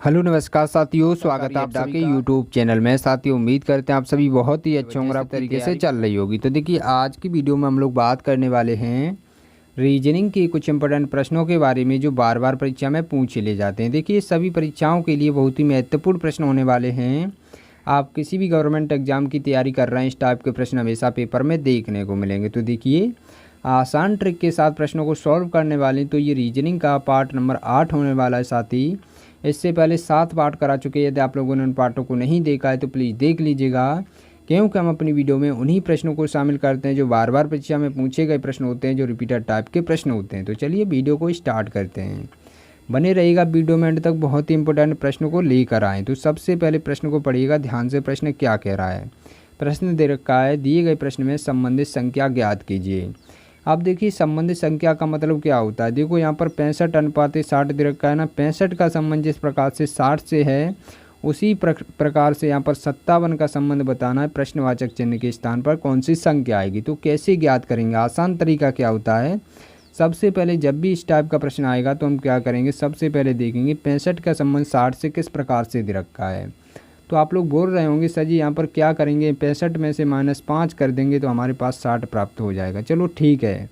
Hello नमस्कार साथियों, स्वागत है आप सभी के यूट्यूब चैनल में। साथियों, उम्मीद करते हैं आप सभी बहुत ही अच्छे होंगे, आप तरीके से चल रही होगी। तो देखिए, आज की वीडियो में हम लोग बात करने वाले हैं रीजनिंग के कुछ इंपॉर्टेंट प्रश्नों के बारे में जो बार बार परीक्षा में पूछे ले जाते हैं। देखिए, सभी परीक्षाओं के लिए बहुत ही महत्वपूर्ण प्रश्न होने वाले हैं। आप किसी भी गवर्नमेंट एग्जाम की तैयारी कर रहे हैं, इस टाइप के प्रश्न हमेशा पेपर में देखने को मिलेंगे। तो देखिए, आसान ट्रिक के साथ प्रश्नों को सॉल्व करने वाले तो ये रीजनिंग का पार्ट नंबर 8 होने वाला है। साथ ही इससे पहले 7 पार्ट करा चुके हैं। यदि आप लोगों ने उन पार्टों को नहीं देखा है तो प्लीज़ देख लीजिएगा, क्योंकि हम अपनी वीडियो में उन्हीं प्रश्नों को शामिल करते हैं जो बार बार परीक्षा में पूछे गए प्रश्न होते हैं, जो रिपीटेड टाइप के प्रश्न होते हैं। तो चलिए वीडियो को स्टार्ट करते हैं। बने रहिएगा वीडियो में एंड तक, बहुत ही इंपॉर्टेंट प्रश्नों को लेकर आएँ। तो सबसे पहले प्रश्न को पढ़िएगा ध्यान से। प्रश्न क्या कह रहा है? प्रश्न दे रखा है, दिए गए प्रश्न में संबंधित संख्या ज्ञात कीजिए। अब देखिए, संबंधित संख्या का मतलब क्या होता है। देखो, यहाँ पर 65:60 दे रखा है ना। 65 का संबंध जिस प्रकार से 60 से है, उसी प्रकार से यहाँ पर 57 का संबंध बताना है। प्रश्नवाचक चिन्ह के स्थान पर कौन सी संख्या आएगी। तो कैसे ज्ञात करेंगे? आसान तरीका क्या होता है, सबसे पहले जब भी इस टाइप का प्रश्न आएगा तो हम क्या करेंगे, सबसे पहले देखेंगे 65 का संबंध 60 से किस प्रकार से दे रखा है। तो आप लोग बोल रहे होंगे सर जी यहाँ पर क्या करेंगे, 65 में से -5 कर देंगे तो हमारे पास 60 प्राप्त हो जाएगा। चलो ठीक है,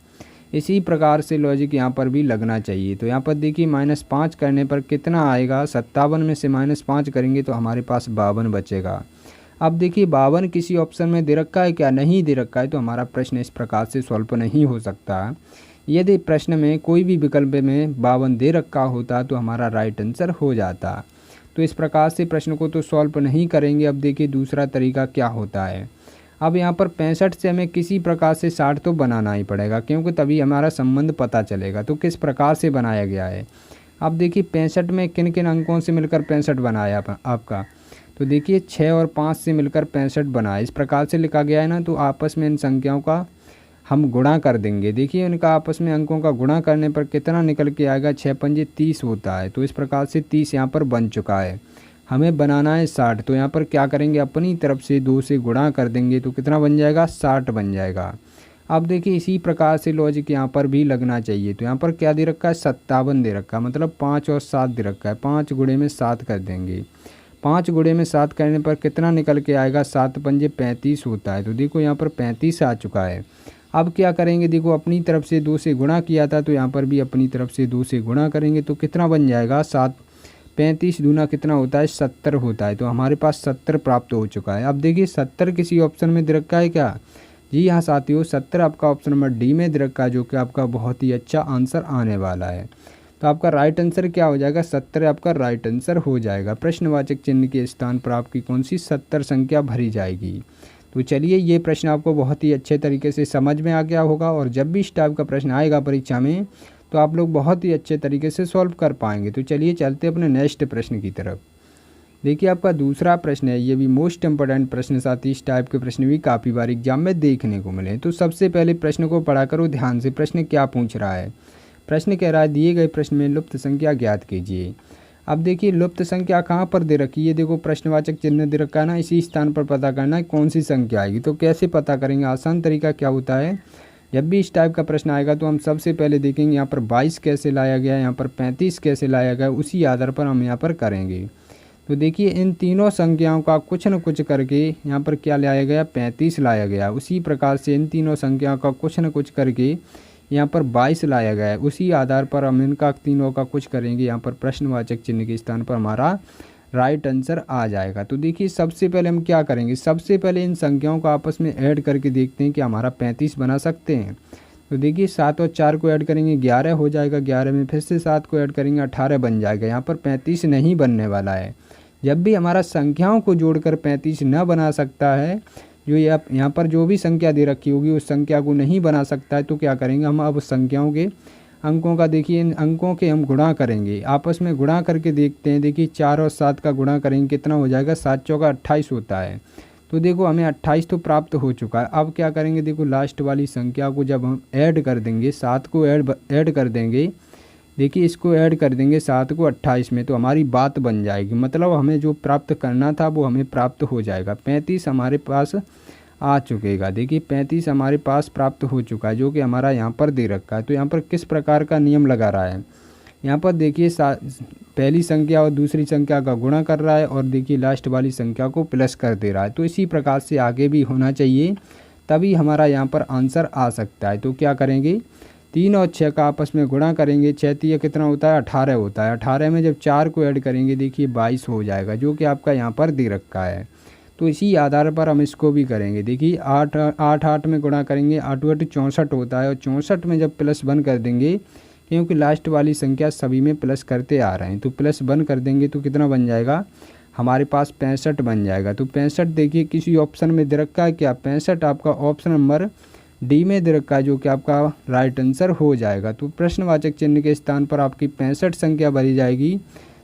इसी प्रकार से लॉजिक यहाँ पर भी लगना चाहिए। तो यहाँ पर देखिए, -5 करने पर कितना आएगा, 57 में से -5 करेंगे तो हमारे पास 52 बचेगा। अब देखिए, 52 किसी ऑप्शन में दे रखा है क्या? नहीं दे रखा है, तो हमारा प्रश्न इस प्रकार से सॉल्व नहीं हो सकता। यदि प्रश्न में कोई भी विकल्प में 52 दे रखा होता तो हमारा राइट आंसर हो जाता। तो इस प्रकार से प्रश्न को तो सॉल्व नहीं करेंगे। अब देखिए, दूसरा तरीका क्या होता है। अब यहाँ पर 65 से हमें किसी प्रकार से 60 तो बनाना ही पड़ेगा, क्योंकि तभी हमारा संबंध पता चलेगा। तो किस प्रकार से बनाया गया है? अब देखिए, 65 में किन किन अंकों से मिलकर 65 बनाया आपका। तो देखिए, 6 और 5 से मिलकर 65 बना, इस प्रकार से लिखा गया है ना। तो आपस में इन संख्याओं का हम गुणा कर देंगे। देखिए, उनका आपस में अंकों का गुणा करने पर कितना निकल के आएगा, 6 पंजे 30 होता है। तो इस प्रकार से 30 यहाँ पर बन चुका है। हमें बनाना है 60, तो यहाँ पर क्या करेंगे, अपनी तरफ से 2 से गुणा कर देंगे तो कितना बन जाएगा, 60 बन जाएगा। अब देखिए, इसी प्रकार से लॉजिक यहाँ पर भी लगना चाहिए। तो यहाँ पर क्या दे रखा है, 57 दे रखा है, मतलब 5 और 7 दे रखा है। 5 गुणे में 7 कर देंगे। 5 गुणे में 7 करने पर कितना निकल के आएगा, 7 पंजे 35 होता है। तो देखो, यहाँ पर 35 आ चुका है। अब क्या करेंगे, देखो, अपनी तरफ से 2 से गुणा किया था तो यहाँ पर भी अपनी तरफ से 2 से गुणा करेंगे तो कितना बन जाएगा, 7 35 दूना कितना होता है, 70 होता है। तो हमारे पास 70 प्राप्त हो चुका है। अब देखिए, 70 किसी ऑप्शन में दे रखा है क्या? जी हाँ साथियों, 70 आपका ऑप्शन नंबर डी में दे रखा है, जो कि आपका बहुत ही अच्छा आंसर आने वाला है। तो आपका राइट आंसर क्या हो जाएगा, 70 आपका राइट आंसर हो जाएगा। प्रश्नवाचक चिन्ह के स्थान पर आपकी कौन सी 70 संख्या भरी जाएगी। तो चलिए, ये प्रश्न आपको बहुत ही अच्छे तरीके से समझ में आ गया होगा, और जब भी इस टाइप का प्रश्न आएगा परीक्षा में तो आप लोग बहुत ही अच्छे तरीके से सॉल्व कर पाएंगे। तो चलिए चलते अपने नेक्स्ट प्रश्न की तरफ। देखिए, आपका दूसरा प्रश्न है, ये भी मोस्ट इंपॉर्टेंट प्रश्न। साथ ही इस टाइप के प्रश्न भी काफ़ी बार एग्जाम में देखने को मिले। तो सबसे पहले प्रश्न को पढ़ा करो ध्यान से। प्रश्न क्या पूछ रहा है? प्रश्न कह रहा है, दिए गए प्रश्न में लुप्त संख्या ज्ञात कीजिए। अब देखिए, लुप्त संख्या कहाँ पर दे रखी है, देखो प्रश्नवाचक चिन्ह दे रखा है ना, इसी स्थान पर पता करना है कौन सी संख्या आएगी। तो कैसे पता करेंगे? आसान तरीका क्या होता है, जब भी इस टाइप का प्रश्न आएगा तो हम सबसे पहले देखेंगे यहाँ पर 22 कैसे लाया गया है, यहाँ पर 35 कैसे लाया गया है, उसी आधार पर हम यहाँ पर करेंगे। तो देखिए, इन तीनों संख्याओं का कुछ न कुछ करके यहाँ पर क्या लाया गया, 35 लाया गया। उसी प्रकार से इन तीनों संख्याओं का कुछ न कुछ करके यहाँ पर 22 लाया गया है। उसी आधार पर हम इनका तीनों का कुछ करेंगे, यहाँ पर प्रश्नवाचक चिन्ह के स्थान पर हमारा राइट आंसर आ जाएगा। तो देखिए, सबसे पहले हम क्या करेंगे, सबसे पहले इन संख्याओं को आपस में ऐड करके देखते हैं कि हमारा 35 बना सकते हैं। तो देखिए, 7 और 4 को ऐड करेंगे 11 हो जाएगा, 11 में फिर से 7 को ऐड करेंगे 18 बन जाएगा। यहाँ पर 35 नहीं बनने वाला है। जब भी हमारा संख्याओं को जोड़कर 35 न बना सकता है, जो यहाँ पर जो भी संख्या दे रखी होगी उस संख्या को नहीं बना सकता है, तो क्या करेंगे, हम अब संख्याओं के अंकों का, देखिए इन अंकों के हम गुणा करेंगे, आपस में गुणा करके देखते हैं। देखिए, 4 और 7 का गुणा करेंगे, कितना हो जाएगा, 7 चौका 28 होता है। तो देखो, हमें 28 तो प्राप्त हो चुका है। अब क्या करेंगे, देखो लास्ट वाली संख्या को जब हम ऐड कर देंगे, 7 को ऐड कर देंगे, देखिए इसको ऐड कर देंगे 7 को 28 में, तो हमारी बात बन जाएगी। मतलब हमें जो प्राप्त करना था वो हमें प्राप्त हो जाएगा। 35 हमारे पास आ चुकेगा। देखिए, 35 हमारे पास प्राप्त हो चुका है, जो कि हमारा यहाँ पर दे रखा है। तो यहाँ पर किस प्रकार का नियम लगा रहा है, यहाँ पर देखिए पहली संख्या और दूसरी संख्या का गुणा कर रहा है और देखिए लास्ट वाली संख्या को प्लस कर दे रहा है। तो इसी प्रकार से आगे भी होना चाहिए, तभी हमारा यहाँ पर आंसर आ सकता है। तो क्या करेंगे, 3 और 6 का आपस में गुणा करेंगे, 6 3 कितना होता है 18 होता है। 18 में जब 4 को ऐड करेंगे देखिए 22 हो जाएगा, जो कि आपका यहाँ पर दे रखा है। तो इसी आधार पर हम इसको भी करेंगे। देखिए 8 8 में गुणा करेंगे, 8 8 64 होता है और 64 में जब +1 कर देंगे, क्योंकि लास्ट वाली संख्या सभी में प्लस करते आ रहे हैं, तो +1 कर देंगे तो कितना बन जाएगा हमारे पास 65 बन जाएगा। तो 65 देखिए किसी ऑप्शन में दे रखा है क्या, 65 आपका ऑप्शन नंबर डी में दे रखा है, जो कि आपका राइट आंसर हो जाएगा। तो प्रश्नवाचक चिन्ह के स्थान पर आपकी 65 संख्या भरी जाएगी।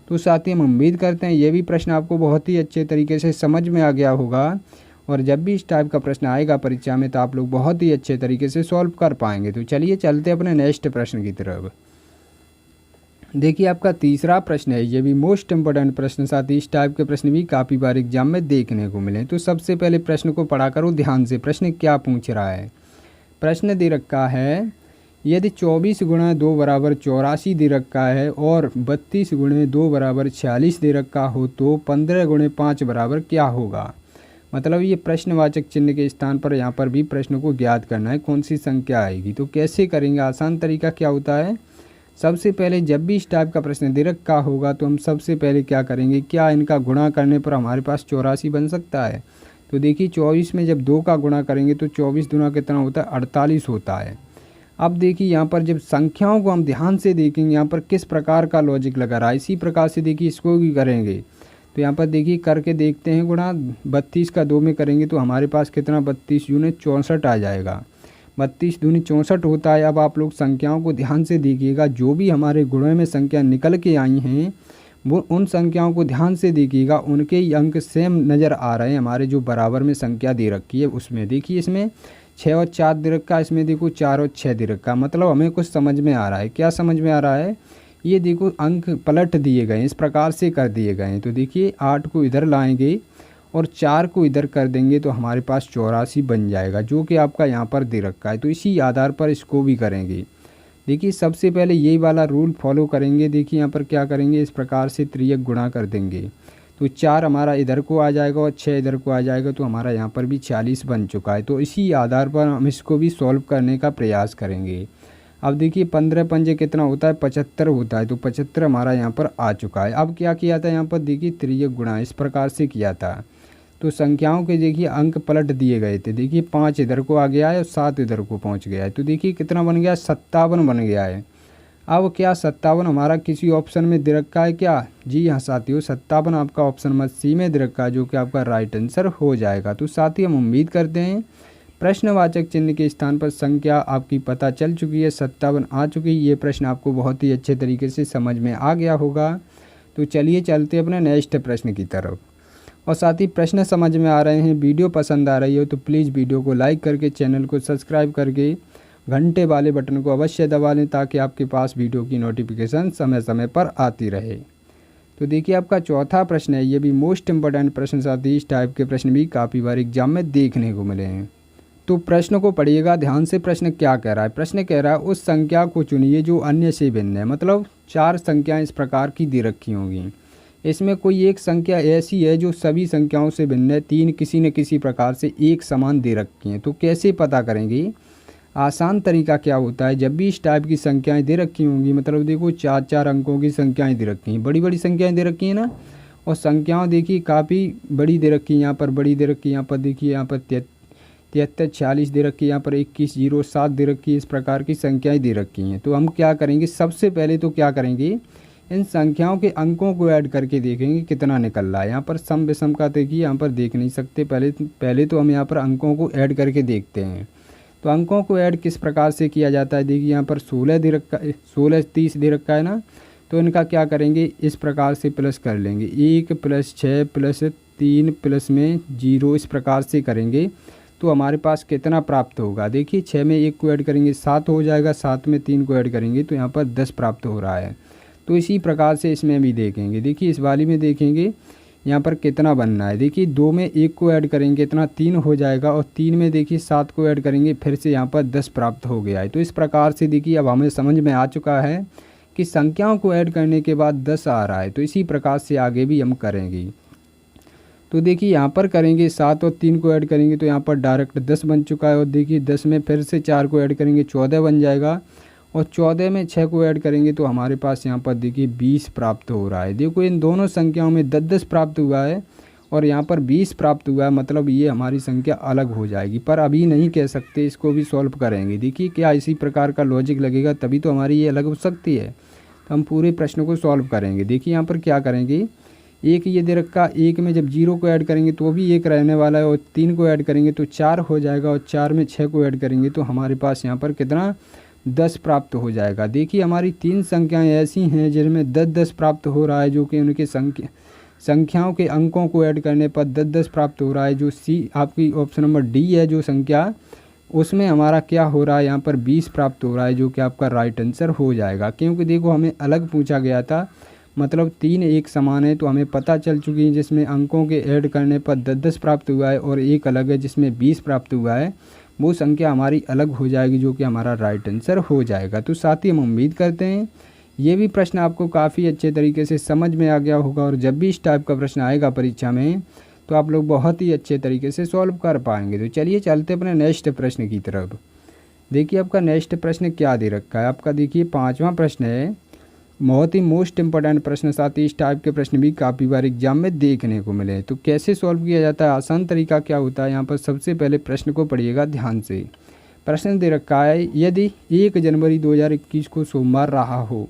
तो साथ ही हम उम्मीद करते हैं ये भी प्रश्न आपको बहुत ही अच्छे तरीके से समझ में आ गया होगा, और जब भी इस टाइप का प्रश्न आएगा परीक्षा में तो आप लोग बहुत ही अच्छे तरीके से सॉल्व कर पाएंगे। तो चलिए चलते अपने नेक्स्ट प्रश्न की तरफ। देखिए आपका तीसरा प्रश्न है, ये भी मोस्ट इम्पोर्टेंट प्रश्न, साथ ही इस टाइप के प्रश्न भी काफ़ी बार एग्जाम में देखने को मिले। तो सबसे पहले प्रश्न को पढ़ा करो ध्यान से, प्रश्न क्या पूछ रहा है। प्रश्न दे रखा है, यदि 24 गुणा 2 बराबर 84 दे रखा है और 32 गुणे 2 बराबर 46 दे रखा हो तो 15 गुणे 5 बराबर क्या होगा। मतलब ये प्रश्नवाचक चिन्ह के स्थान पर यहाँ पर भी प्रश्न को ज्ञात करना है कौन सी संख्या आएगी। तो कैसे करेंगे, आसान तरीका क्या होता है, सबसे पहले जब भी इस टाइप का प्रश्न दे रखा होगा तो हम सबसे पहले क्या करेंगे, क्या इनका गुणा करने पर हमारे पास 84 बन सकता है। तो देखिए 24 में जब 2 का गुणा करेंगे तो 24 दूना कितना होता है 48 होता है। अब देखिए यहाँ पर जब संख्याओं को हम ध्यान से देखेंगे यहाँ पर किस प्रकार का लॉजिक लगा रहा है, इसी प्रकार से देखिए इसको भी करेंगे। तो यहाँ पर देखिए करके देखते हैं, गुणा 32 का 2 में करेंगे तो हमारे पास कितना 32 दूनी 64 आ जाएगा, 32 दूनी 64 होता है। अब आप लोग संख्याओं को ध्यान से देखिएगा, जो भी हमारे गुणों में संख्या निकल के आई हैं वो उन संख्याओं को ध्यान से देखिएगा, उनके ही अंक सेम नज़र आ रहे हैं। हमारे जो बराबर में संख्या दे रखी है उसमें देखिए इसमें 6 और 4 दे रखा, इसमें देखो 4 और 6 दे रखा। मतलब हमें कुछ समझ में आ रहा है, क्या समझ में आ रहा है, ये देखो अंक पलट दिए गए, इस प्रकार से कर दिए गए हैं। तो देखिए 8 को इधर लाएंगे और 4 को इधर कर देंगे तो हमारे पास 84 बन जाएगा, जो कि आपका यहाँ पर दे रखा है। तो इसी आधार पर इसको भी करेंगे। देखिए सबसे पहले यही वाला रूल फॉलो करेंगे। देखिए यहाँ पर क्या करेंगे, इस प्रकार से त्रियक गुणा कर देंगे तो 4 हमारा इधर को आ जाएगा और 6 इधर को आ जाएगा, तो हमारा यहाँ पर भी 40 बन चुका है। तो इसी आधार पर हम इसको भी सॉल्व करने का प्रयास करेंगे। अब देखिए 15 पंजे कितना होता है 75 होता है, तो 75 हमारा यहाँ पर आ चुका है। अब क्या किया था यहाँ पर देखिए त्रियक गुणा इस प्रकार से किया था। तो संख्याओं के देखिए अंक पलट दिए गए थे, देखिए 5 इधर को आ गया है और 7 इधर को पहुँच गया है। तो देखिए कितना बन गया 57 बन गया है। अब क्या 57 हमारा किसी ऑप्शन में दे रखा है क्या, जी हाँ साथियों 57 आपका ऑप्शन नंबर सी में दे रखा है, जो कि आपका राइट आंसर हो जाएगा। तो साथ ही हम उम्मीद करते हैं प्रश्नवाचक चिन्ह के स्थान पर संख्या आपकी पता चल चुकी है, 57 आ चुकी है। ये प्रश्न आपको बहुत ही अच्छे तरीके से समझ में आ गया होगा। तो चलिए चलते अपने नेक्स्ट प्रश्न की तरफ। और साथ ही प्रश्न समझ में आ रहे हैं, वीडियो पसंद आ रही हो तो प्लीज़ वीडियो को लाइक करके चैनल को सब्सक्राइब करके घंटे वाले बटन को अवश्य दबा लें, ताकि आपके पास वीडियो की नोटिफिकेशन समय समय पर आती रहे। तो देखिए आपका चौथा प्रश्न है, ये भी मोस्ट इम्पोर्टेंट प्रश्न, साथ ही इस टाइप के प्रश्न भी काफ़ी बार एग्जाम में देखने को मिले हैं। तो प्रश्न को पढ़िएगा ध्यान से। प्रश्न क्या कह रहा है, प्रश्न कह रहा है उस संख्या को चुनिए जो अन्य से भिन्न है। मतलब 4 संख्याएँ इस प्रकार की दे रखी होंगी, इसमें कोई एक संख्या ऐसी है जो सभी संख्याओं से भिन्न है, 3 किसी न किसी प्रकार से एक समान दे रखी हैं। तो कैसे पता करेंगे, आसान तरीका क्या होता है, जब भी इस टाइप की संख्याएं दे रखी होंगी, मतलब देखो 4-4 अंकों की संख्याएं दे रखी हैं, बड़ी बड़ी संख्याएं दे रखी हैं ना, और संख्याओं देखिए काफ़ी बड़ी दे रखी है, यहाँ पर बड़ी दे रखी है, यहाँ पर देखिए यहाँ पर 73 46 दे रखी है, यहाँ पर 21 07 दे रखी है, इस प्रकार की संख्याएँ दे रखी हैं। तो हम क्या करेंगे, सबसे पहले तो क्या करेंगे, इन संख्याओं के अंकों को ऐड करके देखेंगे कितना निकल रहा है। यहाँ पर सम विषम का देखिए यहाँ पर देख नहीं सकते, पहले तो हम यहाँ पर अंकों को ऐड करके देखते हैं। तो अंकों को ऐड किस प्रकार से किया जाता है, देखिए यहाँ पर 16 दे रखा है, 16 30 दे रखा है ना, तो इनका क्या करेंगे, इस प्रकार से प्लस कर लेंगे, 1 + 6 + 3 प्लस में 0, इस प्रकार से करेंगे तो हमारे पास कितना प्राप्त होगा। देखिए 6 में 1 को ऐड करेंगे 7 हो जाएगा, 7 में 3 को ऐड करेंगे तो यहाँ पर 10 प्राप्त हो रहा है। तो इसी प्रकार से इसमें भी देखेंगे, देखिए इस वाली में देखेंगे यहाँ पर कितना बनना है। देखिए 2 में 1 को ऐड करेंगे इतना 3 हो जाएगा, और 3 में देखिए 7 को ऐड करेंगे फिर से यहाँ पर 10 प्राप्त हो गया है। तो इस प्रकार से देखिए अब हमें समझ में आ चुका है कि संख्याओं को ऐड करने के बाद 10 आ रहा है, तो इसी प्रकार से आगे भी हम करेंगे। तो देखिए यहाँ पर करेंगे 7 और 3 को ऐड करेंगे तो यहाँ पर डायरेक्ट 10 बन चुका है, और देखिए 10 में फिर से 4 को ऐड करेंगे 14 बन जाएगा, और 14 में 6 को ऐड करेंगे तो हमारे पास यहाँ पर देखिए 20 प्राप्त हो रहा है। देखो इन दोनों संख्याओं में 10-10 प्राप्त हुआ है और यहाँ पर 20 प्राप्त हुआ है, मतलब ये हमारी संख्या अलग हो जाएगी। पर अभी नहीं कह सकते, इसको भी सॉल्व करेंगे। देखिए क्या इसी प्रकार का लॉजिक लगेगा तभी तो हमारी ये अलग हो सकती है। तो हम पूरे प्रश्न को सॉल्व करेंगे। देखिए यहाँ पर क्या करेंगे, एक ये दे रखा, एक में जब 0 को ऐड करेंगे तो भी 1 रहने वाला है, और 3 को ऐड करेंगे तो 4 हो जाएगा, और 4 में 6 को ऐड करेंगे तो हमारे पास यहाँ पर कितना 10 प्राप्त हो जाएगा। देखिए हमारी 3 संख्याएं ऐसी हैं जिनमें 10-10 प्राप्त हो रहा है, जो कि उनके संख्याओं के अंकों को ऐड करने पर 10-10 प्राप्त हो रहा है। जो सी आपकी ऑप्शन नंबर डी है जो संख्या, उसमें हमारा क्या हो रहा है, यहाँ पर 20 प्राप्त हो रहा है, जो कि आपका राइट आंसर हो जाएगा। क्योंकि देखो हमें अलग पूछा गया था, मतलब 3 एक समान है, तो हमें पता चल चुकी है जिसमें अंकों के ऐड करने पर 10-10 प्राप्त हुआ है, और एक अलग है जिसमें 20 प्राप्त हुआ है, वो संख्या हमारी अलग हो जाएगी, जो कि हमारा राइट आंसर हो जाएगा। तो साथ ही हम उम्मीद करते हैं ये भी प्रश्न आपको काफ़ी अच्छे तरीके से समझ में आ गया होगा, और जब भी इस टाइप का प्रश्न आएगा परीक्षा में तो आप लोग बहुत ही अच्छे तरीके से सॉल्व कर पाएंगे। तो चलिए चलते अपने नेक्स्ट प्रश्न की तरफ। देखिए आपका नेक्स्ट प्रश्न क्या दे रखा है, आपका देखिए 5वां प्रश्न है, बहुत ही मोस्ट इम्पोर्टेंट प्रश्न। साथ ही इस टाइप के प्रश्न भी काफ़ी बार एग्जाम में देखने को मिले। तो कैसे सॉल्व किया जाता है, आसान तरीका क्या होता है, यहाँ पर सबसे पहले प्रश्न को पढ़िएगा ध्यान से। प्रश्न दे रखा है, यदि 1 जनवरी 2021 को सोमवार रहा हो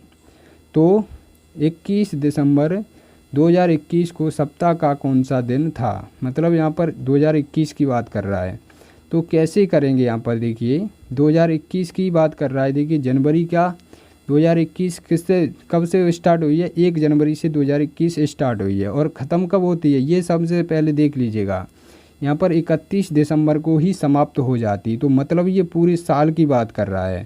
तो 21 दिसंबर 2021 को सप्ताह का कौन सा दिन था। मतलब यहाँ पर 2021 की बात कर रहा है, तो कैसे करेंगे। यहाँ पर देखिए 2021 की बात कर रहा है। देखिए जनवरी क्या 2021 किससे कब से स्टार्ट हुई है, 1 जनवरी से 2021 स्टार्ट हुई है, और ख़त्म कब होती है, ये सबसे पहले देख लीजिएगा। यहाँ पर 31 दिसंबर को ही समाप्त हो जाती, तो मतलब ये पूरे साल की बात कर रहा है।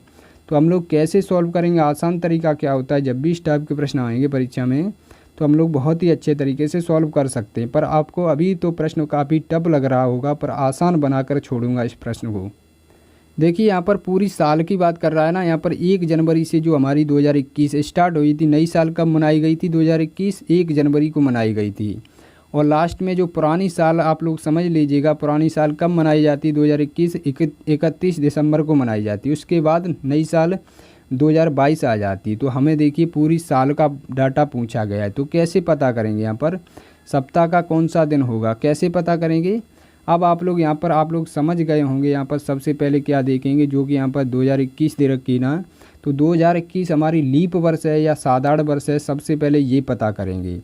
तो हम लोग कैसे सॉल्व करेंगे, आसान तरीका क्या होता है, जब भी इस टाइप के प्रश्न आएंगे परीक्षा में तो हम लोग बहुत ही अच्छे तरीके से सॉल्व कर सकते हैं। पर आपको अभी तो प्रश्न काफ़ी टफ लग रहा होगा, पर आसान बनाकर छोड़ूंगा इस प्रश्न को। देखिए यहाँ पर पूरी साल की बात कर रहा है ना, यहाँ पर 1 जनवरी से जो हमारी 2021 स्टार्ट हुई थी, नई साल कब मनाई गई थी, 2021 1 जनवरी को मनाई गई थी। और लास्ट में जो पुरानी साल आप लोग समझ लीजिएगा, पुरानी साल कब मनाई जाती है, 2021 31 दिसंबर को मनाई जाती है। उसके बाद नई साल 2022 आ जाती। तो हमें देखिए पूरी साल का डाटा पूछा गया है, तो कैसे पता करेंगे, यहाँ पर सप्ताह का कौन सा दिन होगा, कैसे पता करेंगे। अब आप लोग यहाँ पर आप लोग समझ गए होंगे। यहाँ पर सबसे पहले क्या देखेंगे, जो कि यहाँ पर 2021 दे रखी ना, तो 2021 हमारी लीप वर्ष है या साधारण वर्ष है, सबसे पहले ये पता करेंगे।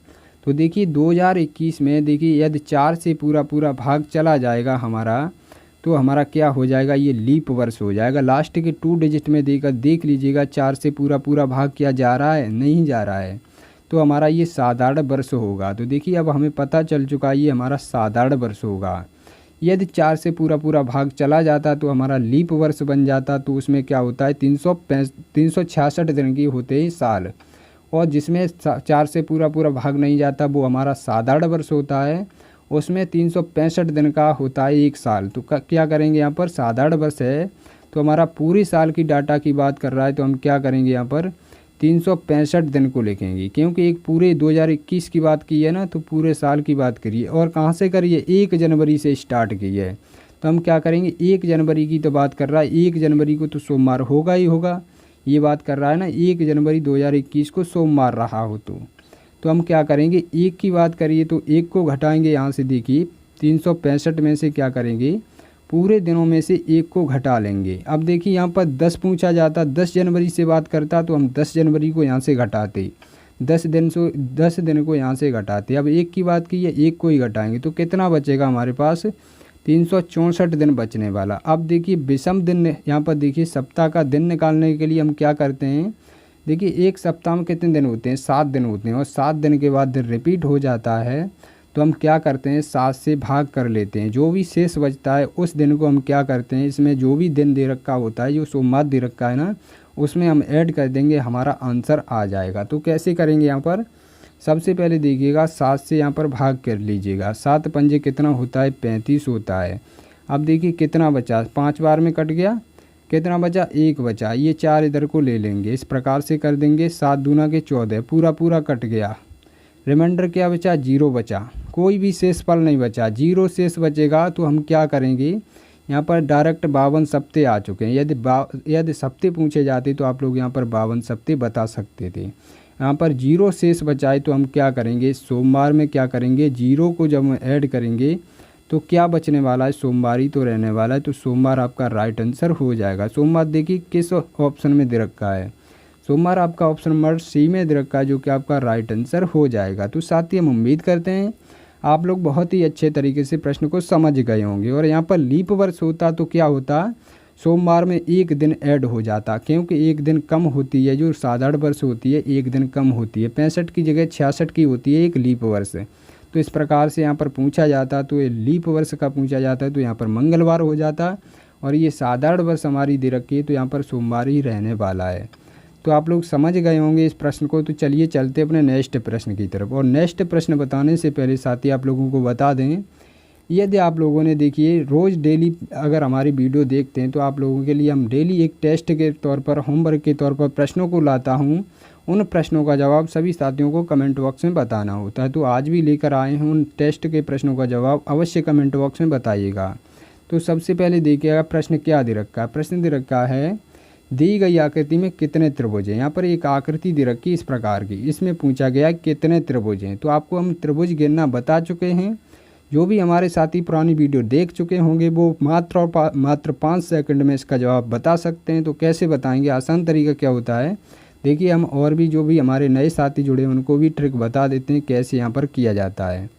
तो देखिए 2021 में देखिए यदि 4 से पूरा भाग चला जाएगा हमारा, तो हमारा क्या हो जाएगा, ये लीप वर्ष हो जाएगा। लास्ट के 2 डिजिट में देख लीजिएगा 4 से पूरा भाग क्या जा रहा है, नहीं जा रहा है, तो हमारा ये साधारण वर्ष होगा। तो देखिए अब हमें पता चल चुका है ये हमारा साधारण वर्ष होगा। यदि 4 से पूरा भाग चला जाता तो हमारा लीप वर्ष बन जाता, तो उसमें क्या होता है 366 दिन की होते हैं साल, और जिसमें 4 से पूरा भाग नहीं जाता वो हमारा साधारण वर्ष होता है, उसमें 365 दिन का होता है 1 साल। तो क्या करेंगे, यहाँ पर साधारण वर्ष है तो हमारा पूरे साल की डाटा की बात कर रहा है, तो हम क्या करेंगे, यहाँ पर 365 दिन को लिखेंगे, क्योंकि एक पूरे 2021 की बात की है ना, तो पूरे साल की बात करिए। और कहाँ से करिए, 1 जनवरी से स्टार्ट की है, तो हम क्या करेंगे, 1 जनवरी की तो बात कर रहा है, 1 जनवरी को तो सोमवार होगा ही होगा, ये बात कर रहा है ना, 1 जनवरी 2021 को सोमवार रहा हो तो हम क्या करेंगे, 1 की बात करिए तो 1 को घटाएंगे यहाँ से। देखिए 365 में से क्या करेंगे, पूरे दिनों में से 1 को घटा लेंगे। अब देखिए यहाँ पर 10 पूछा जाता, 10 जनवरी से बात करता तो हम 10 जनवरी को यहाँ से घटाते, 10 दिन को यहाँ से घटाते। अब 1 की बात की है, 1 को ही घटाएंगे तो कितना बचेगा हमारे पास, 364 दिन बचने वाला। अब देखिए विषम दिन, यहाँ पर देखिए सप्ताह का दिन निकालने के लिए हम क्या करते हैं, देखिए एक सप्ताह में कितने दिन होते हैं, 7 दिन होते हैं, और 7 दिन के बाद दिन रिपीट हो जाता है, तो हम क्या करते हैं 7 से भाग कर लेते हैं। जो भी शेष बचता है उस दिन को हम क्या करते हैं, इसमें जो भी दिन दे रखा होता है, जो सोमवार दे रखा है ना, उसमें हम ऐड कर देंगे, हमारा आंसर आ जाएगा। तो कैसे करेंगे, यहाँ पर सबसे पहले देखिएगा 7 से यहाँ पर भाग कर लीजिएगा, 7 पंजे कितना होता है, 35 होता है। अब देखिए कितना बचा, 5 बार में कट गया, कितना बचा, 1 बचा, ये 4 इधर को ले लेंगे, इस प्रकार से कर देंगे। 7 दूना के 14, पूरा पूरा कट गया। रिमाइंडर क्या बचा, 0 बचा, कोई भी शेष फल नहीं बचा, 0 शेष बचेगा। तो हम क्या करेंगे, यहाँ पर डायरेक्ट 52 सप्ते आ चुके हैं। यदि सप्ते पूछे जाते तो आप लोग यहाँ पर 52 सप्ते बता सकते थे। यहाँ पर 0 शेष बचाए तो हम क्या करेंगे, सोमवार में क्या करेंगे, 0 को जब हम ऐड करेंगे तो क्या बचने वाला है, सोमवार ही तो रहने वाला है। तो सोमवार आपका राइट आंसर हो जाएगा। सोमवार देखिए किस ऑप्शन में दे रखा है, सोमवार आपका ऑप्शन नंबर सी में दे रखा है, जो कि आपका राइट आंसर हो जाएगा। तो साथ ही हम उम्मीद करते हैं आप लोग बहुत ही अच्छे तरीके से प्रश्न को समझ गए होंगे। और यहाँ पर लीप वर्ष होता तो क्या होता, सोमवार में 1 दिन ऐड हो जाता, क्योंकि 1 दिन कम होती है। जो साधारण वर्ष होती है 1 दिन कम होती है, 65 की जगह 66 की होती है एक लीप वर्ष। तो इस प्रकार से यहाँ पर पूछा जाता, तो ये लीप वर्ष का पूछा जाता है तो यहाँ पर मंगलवार हो जाता। और ये साधारण वर्ष हमारी दे रखी है तो यहाँ पर सोमवार ही रहने वाला है। तो आप लोग समझ गए होंगे इस प्रश्न को। तो चलिए चलते अपने नेक्स्ट प्रश्न की तरफ। और नेक्स्ट प्रश्न बताने से पहले साथी आप लोगों को बता दें, यदि आप लोगों ने देखिए रोज़ डेली अगर हमारी वीडियो देखते हैं तो आप लोगों के लिए हम डेली एक टेस्ट के तौर पर, होमवर्क के तौर पर प्रश्नों को लाता हूं। उन प्रश्नों का जवाब सभी साथियों को कमेंट बॉक्स में बताना होता है। तो आज भी लेकर आए हैं उन टेस्ट के प्रश्नों का जवाब, अवश्य कमेंट बॉक्स में बताइएगा। तो सबसे पहले देखिएगा प्रश्न क्या दे रखा है। प्रश्न दे रखा है, दी गई आकृति में कितने त्रिभुज हैं। यहाँ पर एक आकृति दे रखी इस प्रकार की, इसमें पूछा गया कितने त्रिभुज हैं। तो आपको हम त्रिभुज गिनना बता चुके हैं। जो भी हमारे साथी पुरानी वीडियो देख चुके होंगे वो मात्र 5 सेकंड में इसका जवाब बता सकते हैं। तो कैसे बताएंगे, आसान तरीका क्या होता है, देखिए हम और भी जो भी हमारे नए साथी जुड़े हैं उनको भी ट्रिक बता देते हैं कैसे यहाँ पर किया जाता है।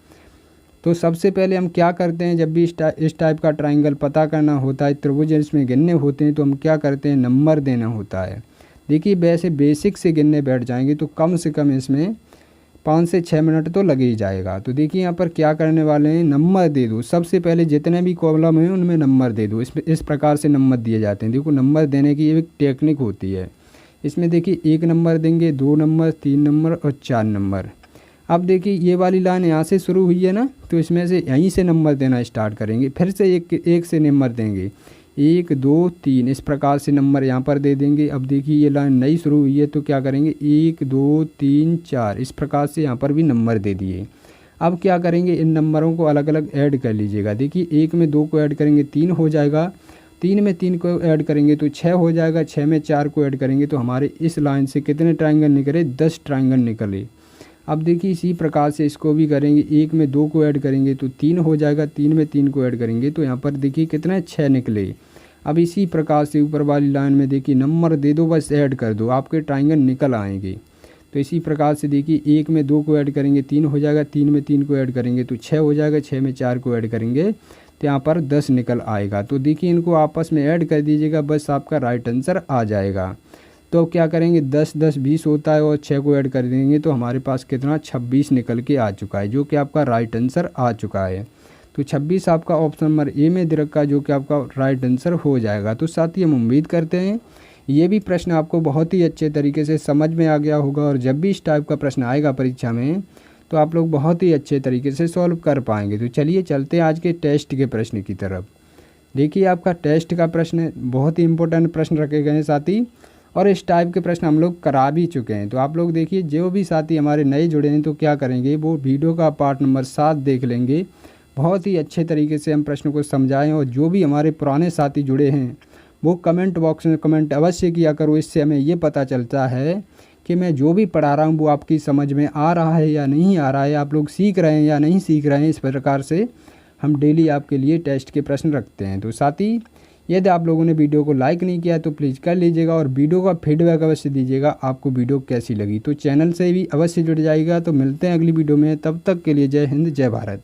तो सबसे पहले हम क्या करते हैं, जब भी इस टाइप का ट्राइंगल पता करना होता है, त्रिभुज इसमें गिनने होते हैं, तो हम क्या करते हैं, नंबर देना होता है। देखिए वैसे बेसिक से गिनने बैठ जाएंगे तो कम से कम इसमें 5 से 6 मिनट तो लग ही जाएगा। तो देखिए यहाँ पर क्या करने वाले हैं, नंबर दे दो। सबसे पहले जितने भी कॉलम हैं उनमें नंबर दे दो। इस प्रकार से नंबर दिए जाते हैं। देखो नंबर देने की एक टेक्निक होती है। इसमें देखिए 1 नंबर देंगे, 2 नंबर, 3 नंबर और 4 नंबर। अब देखिए ये वाली लाइन यहाँ से शुरू हुई है ना, तो इसमें से यहीं से नंबर देना स्टार्ट करेंगे। फिर से एक से नंबर देंगे, 1 2 3, इस प्रकार से नंबर यहाँ पर दे देंगे। अब देखिए ये लाइन नई शुरू हुई है तो क्या करेंगे, 1 2 3 4, इस प्रकार से यहाँ पर भी नंबर दे दिए। अब क्या करेंगे, इन नंबरों को अलग अलग ऐड कर लीजिएगा। देखिए 1 में 2 को ऐड करेंगे 3 हो जाएगा, 3 में 3 को ऐड करेंगे तो 6 हो जाएगा, 6 में 4 को ऐड करेंगे तो हमारे इस लाइन से कितने ट्राइंगल निकले, 10 ट्राइंगल निकले। अब देखिए इसी प्रकार से इसको भी करेंगे, 1 में 2 को ऐड करेंगे तो 3 हो जाएगा, 3 में 3 को ऐड करेंगे तो यहाँ पर देखिए कितने 6 निकले। अब इसी प्रकार से ऊपर वाली लाइन में देखिए नंबर दे दो, बस ऐड कर दो, आपके ट्राइंगल निकल आएंगे। तो इसी प्रकार से देखिए 1 में 2 को ऐड करेंगे 3 हो जाएगा, 3 में 3 को ऐड करेंगे तो 6 हो जाएगा, 6 में 4 को ऐड करेंगे तो यहाँ पर 10 निकल आएगा। तो देखिए इनको आपस में ऐड कर दीजिएगा, बस आपका राइट आंसर आ जाएगा। तो क्या करेंगे, 10 10 20 होता है और 6 को ऐड कर देंगे तो हमारे पास कितना 26 निकल के आ चुका है, जो कि आपका राइट आंसर आ चुका है। तो 26 आपका ऑप्शन नंबर ए में दे रखा है, जो कि आपका राइट आंसर हो जाएगा। तो साथ ही हम उम्मीद करते हैं ये भी प्रश्न आपको बहुत ही अच्छे तरीके से समझ में आ गया होगा। और जब भी इस टाइप का प्रश्न आएगा परीक्षा में तो आप लोग बहुत ही अच्छे तरीके से सॉल्व कर पाएंगे। तो चलिए चलते हैं आज के टेस्ट के प्रश्न की तरफ। देखिए आपका टेस्ट का प्रश्न बहुत ही इंपॉर्टेंट प्रश्न रखे गए हैं साथी, और इस टाइप के प्रश्न हम लोग करा भी चुके हैं। तो आप लोग देखिए जो भी साथी हमारे नए जुड़े हैं तो क्या करेंगे, वो वीडियो का पार्ट नंबर 7 देख लेंगे। बहुत ही अच्छे तरीके से हम प्रश्न को समझाएं। और जो भी हमारे पुराने साथी जुड़े हैं वो कमेंट बॉक्स में कमेंट अवश्य किया करो, इससे हमें ये पता चलता है कि मैं जो भी पढ़ा रहा हूँ वो आपकी समझ में आ रहा है या नहीं आ रहा है, आप लोग सीख रहे हैं या नहीं सीख रहे हैं। इस प्रकार से हम डेली आपके लिए टेस्ट के प्रश्न रखते हैं। तो साथी यदि आप लोगों ने वीडियो को लाइक नहीं किया तो प्लीज़ कर लीजिएगा, और वीडियो का फीडबैक अवश्य दीजिएगा आपको वीडियो कैसी लगी। तो चैनल से भी अवश्य जुड़ जाइएगा। तो मिलते हैं अगली वीडियो में, तब तक के लिए जय हिंद जय भारत।